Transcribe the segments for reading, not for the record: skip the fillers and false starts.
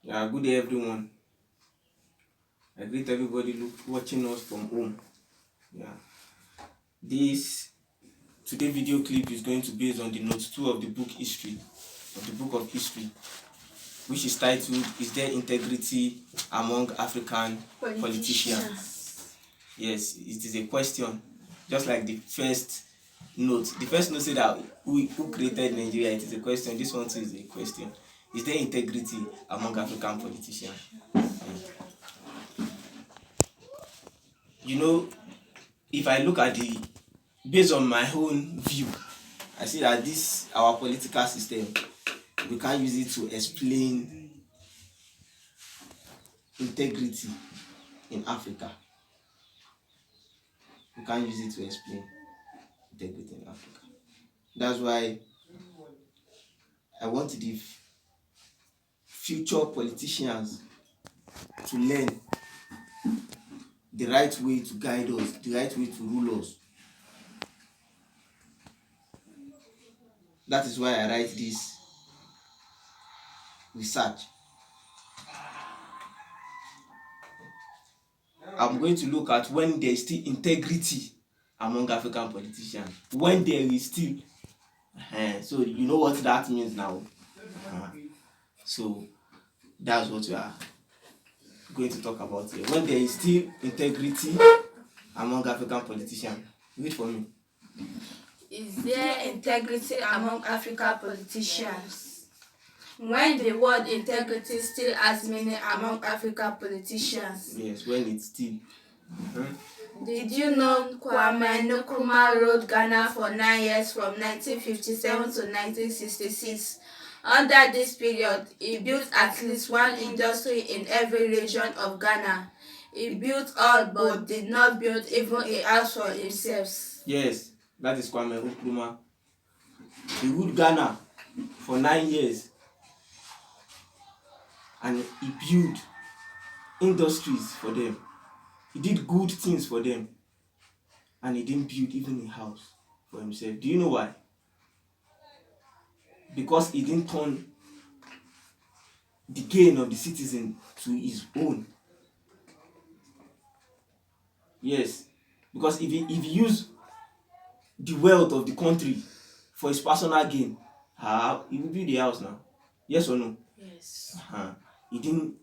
Yeah, good day everyone. I greet everybody watching us from home. Yeah, this today video clip is going to be based on the note 2 of the book of history, which is titled "Is there integrity among African politicians?" Yes, it is a question, just like the first note. The first note said that who created Nigeria. It is a question. This one too is a question. Is there integrity among African politicians? You know, if I look at based on my own view, I see that this our political system, we can't use it to explain integrity in Africa. We can't use it to explain integrity in Africa. That's why I want the future politicians to learn the right way to guide us, the right way to rule us. That is why I write this research. I'm going to look at when there is still integrity among African politicians. When there is still, so you know what that means now. So that's what we are going to talk about here. When there is still integrity among African politicians. Read for me. Is there integrity among African politicians? When the word integrity still has meaning among African politicians. Yes, when it's still. Did you know Kwame Nkrumah ruled Ghana for 9 years from 1957 to 1966? Under this period, he built at least one industry in every region of Ghana. He built all but did not build even a house for himself. Yes, that is Kwame Nkrumah. He ruled Ghana for 9 years and he built industries for them. He did good things for them and he didn't build even a house for himself. Do you know why? Because he didn't turn the gain of the citizen to his own. Yes, because if he used the wealth of the country for his personal gain, he will build the house now. Yes or no? Yes. He didn't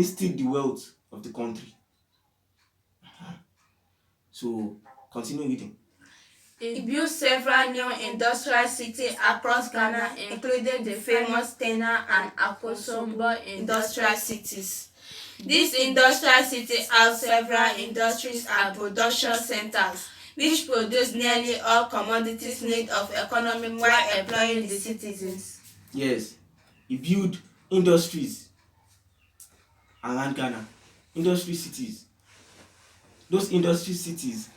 steal the wealth of the country. So continue reading. He built several new industrial cities across Ghana, including the famous Tena and Akosombo industrial cities. These industrial cities have several industries and production centers, which produce nearly all commodities needed of economy while employing the citizens. Yes, he built industries around Ghana, industry cities. Those industry cities,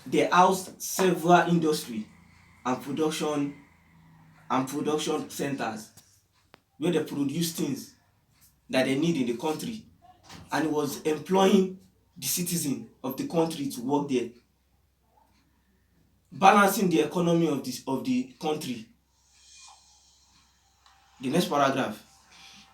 they house several industry and production centers where they produce things that they need in the country, and it was employing the citizen of the country to work there, balancing the economy of the country. The next paragraph.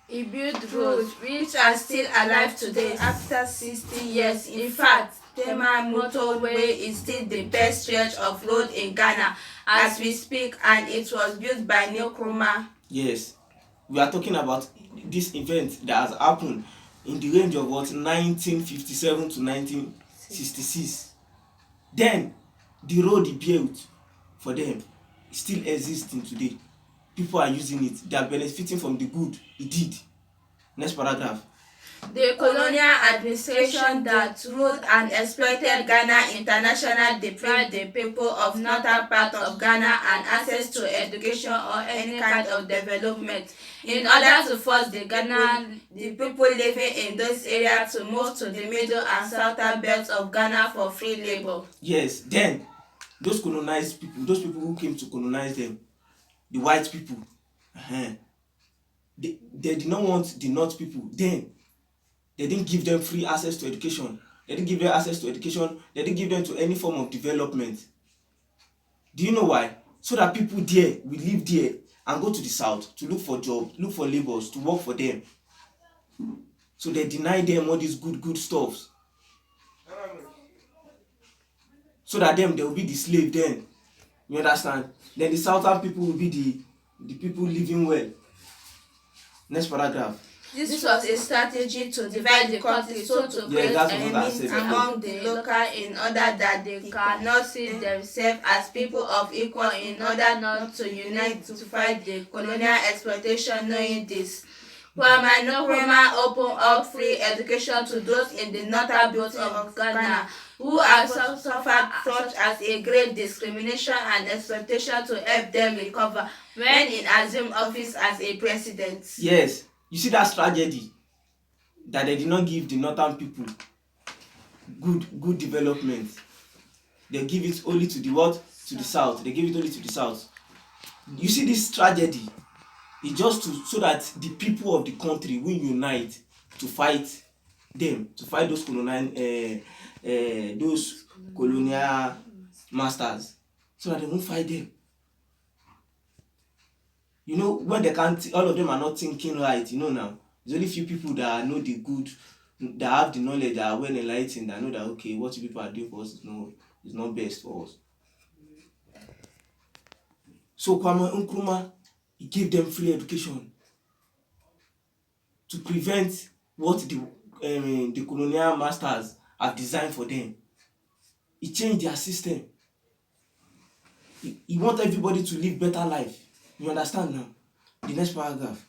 He built roads which are still alive today after 60 years. In fact, Tema Motorway is still the best stretch of road in Ghana as we speak, and it was built by Nkrumah. Yes, we are talking about this event that has happened in the range of 1957 to 1966. Then the road he built for them still existing today. People are using it. They are benefiting from the good he did. Next paragraph. The colonial administration that ruled and exploited Ghana internationally deprived the people of northern part of Ghana and access to education or any kind of development in order to force the people living in those areas to move to the middle and southern belts of Ghana for free labor. Yes, then those colonized people, those people who came to colonize them, the white people, they did not want the north people. Then they didn't give them free access to education. They didn't give them access to education. They didn't give them to any form of development. Do you know why? So that people there will live there and go to the south to look for jobs, look for labours to work for them. So they deny them all these good stuffs, so that them they will be the slave then. You understand? Then the southern people will be the people living well. Next paragraph. This was a strategy to divide the country so to create enemies among the local in order that they cannot see themselves as people of equal in order not to unite to fight the colonial exploitation. Knowing this, Kwame Nkrumah opened up free education to those in the northern belt of Ghana who have suffered such as a great discrimination and exploitation to help them recover when he assumed office as a president. Yes, you see that tragedy that they did not give the northern people good development. They give it only to the what? To the south. They give it only to the south. You see this tragedy is just so that the people of the country will unite to fight them, to fight those colonial masters, so that they won't fight them. You know, when they can't, all of them are not thinking right. You know now, there's only few people that know the good, that have the knowledge, that are well enlightened, that know that okay, what you people are doing for us is not best for us. So Kwame Nkrumah, he gave them free education to prevent what the colonial masters have designed for them. He changed their system. He wants everybody to live better life. You understand now? The next paragraph.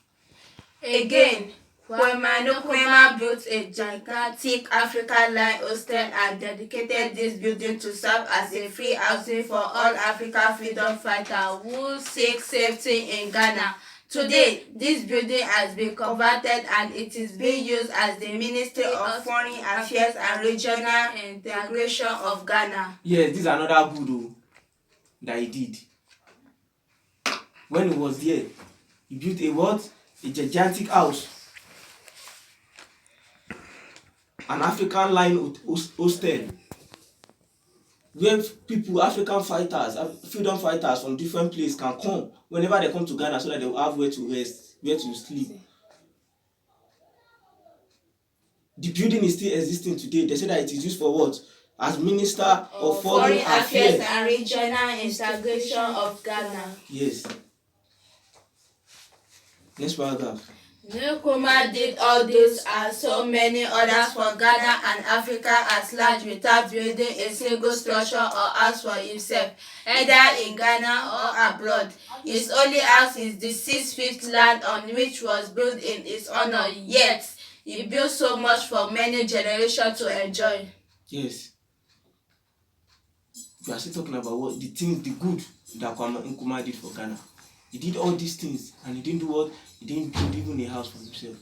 Again, Kwame Nkrumah built a gigantic African line hostel and dedicated this building to serve as a free housing for all African freedom fighters who seek safety in Ghana. Today, this building has been converted and it is being used as the Ministry of Foreign Affairs and Regional Integration of Ghana. Yes, this is another good that he did. When he was there, he built a what? A gigantic house. An African line hostel, where people, African fighters, freedom fighters from different places can come whenever they come to Ghana, so that they will have where to rest, where to sleep. The building is still existing today. They say that it is used for what? As Minister of Foreign Affairs and Regional Integration of Ghana. Yes. Next paragraph. Nkrumah did all this and so many others for Ghana and Africa at large without building a single structure or house for himself, either in Ghana or abroad. His only house is the 6 feet land on which was built in his honor, yet he built so much for many generations to enjoy. Yes. We are still talking about what the things, the good that Kwame Nkrumah did for Ghana. He did all these things and he didn't do what? He didn't build even a house for himself.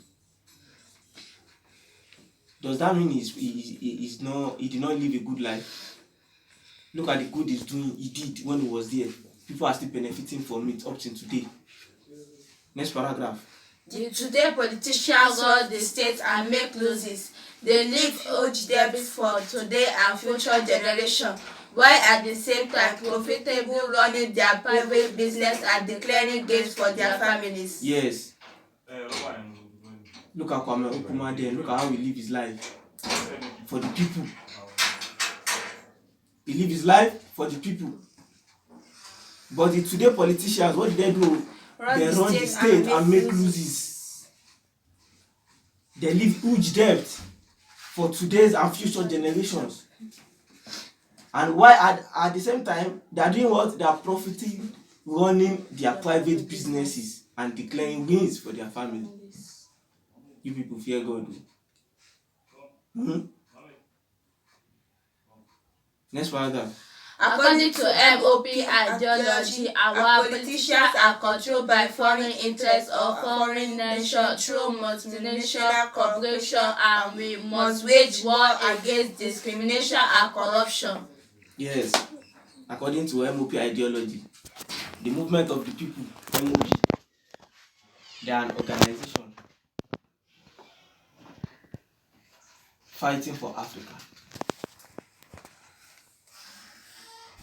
Does that mean he did not live a good life? Look at the good he did when he was there. People are still benefiting from it up till today. Next paragraph. The today politicians run the state and make losses. They leave huge debts for today and future generations, while at the same time profitably running their private business and declaring gains for their families. Yes. Look at Kwame Nkrumah there. Look at how he live his life for the people. He live his life for the people. But the today politicians, what did they do? They run the state and make losses. They leave huge debt for today's and future generations. And why at the same time they are doing what? They are profiting, running their private businesses and declaring wins for their family. You people fear God. Next paragraph. According to MOP ideology, our politicians are controlled by foreign interests or foreign nations through multinational corporations, and we must wage war against discrimination and corruption. Yes, according to MOP ideology, the movement of the people, MOP, they are an organization fighting for Africa.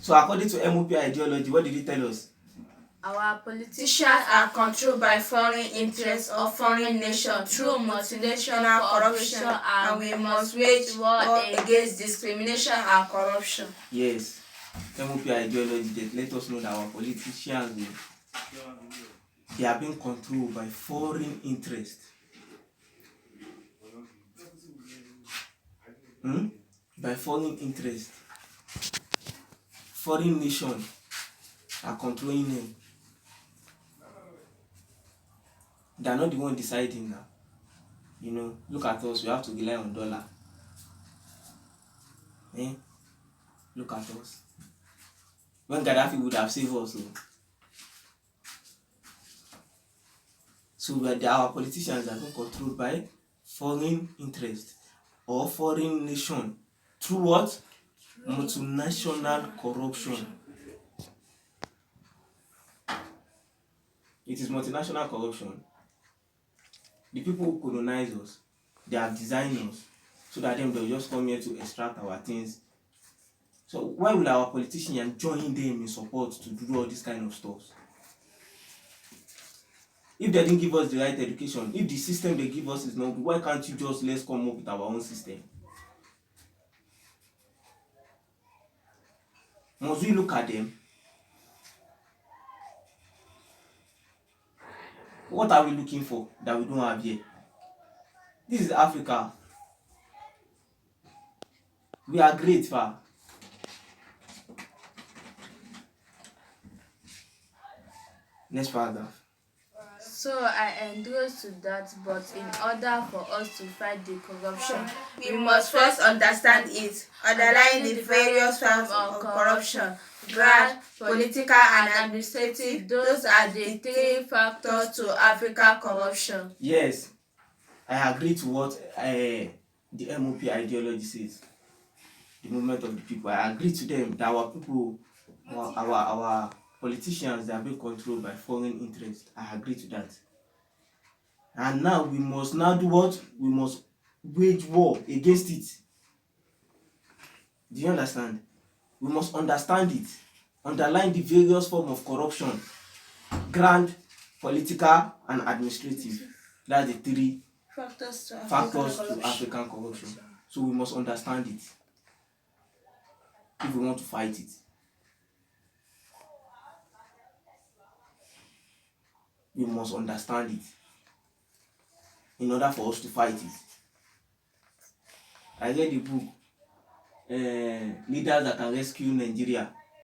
So according to MOP ideology, what did he tell us? Our politicians are controlled by foreign interests or foreign nations through multinational corruption, and we must wage war against discrimination and corruption. Yes, MOP ideology that let us know that our politicians, they are being controlled by foreign interests. By foreign interests. Foreign nations are controlling them. They are not the one deciding now. You know, look at us, we have to rely on dollar. Look at us. When Gaddafi would have saved us. So our politicians are being controlled by foreign interest or foreign nation through what? Multinational corruption. It is multinational corruption. The people who colonize us, they have designed us so that they'll just come here to extract our things. So why will our politicians join them in support to do all this kind of stuff? If they didn't give us the right education, if the system they give us is not good, why can't you just let's come up with our own system? Must we look at them? What are we looking for that we don't have here? This is Africa. We are great, far. Next paragraph. So I endorse to that, but in order for us to fight the corruption, we must first understand it, underline the various forms of corruption: graft, political and administrative. Those are the three factors to African corruption. Yes, I agree to what the MOP ideology says. The movement of the people. I agree to them that our people, our politicians, they are being controlled by foreign interests. I agree to that. And now we must now do what? We must wage war against it. Do you understand? We must understand it. Underline the various forms of corruption: grand, political, and administrative. That's the three factors to African corruption. So we must understand it if we want to fight it. We must understand it in order for us to fight it. I read the book, Leaders That Can Rescue Nigeria.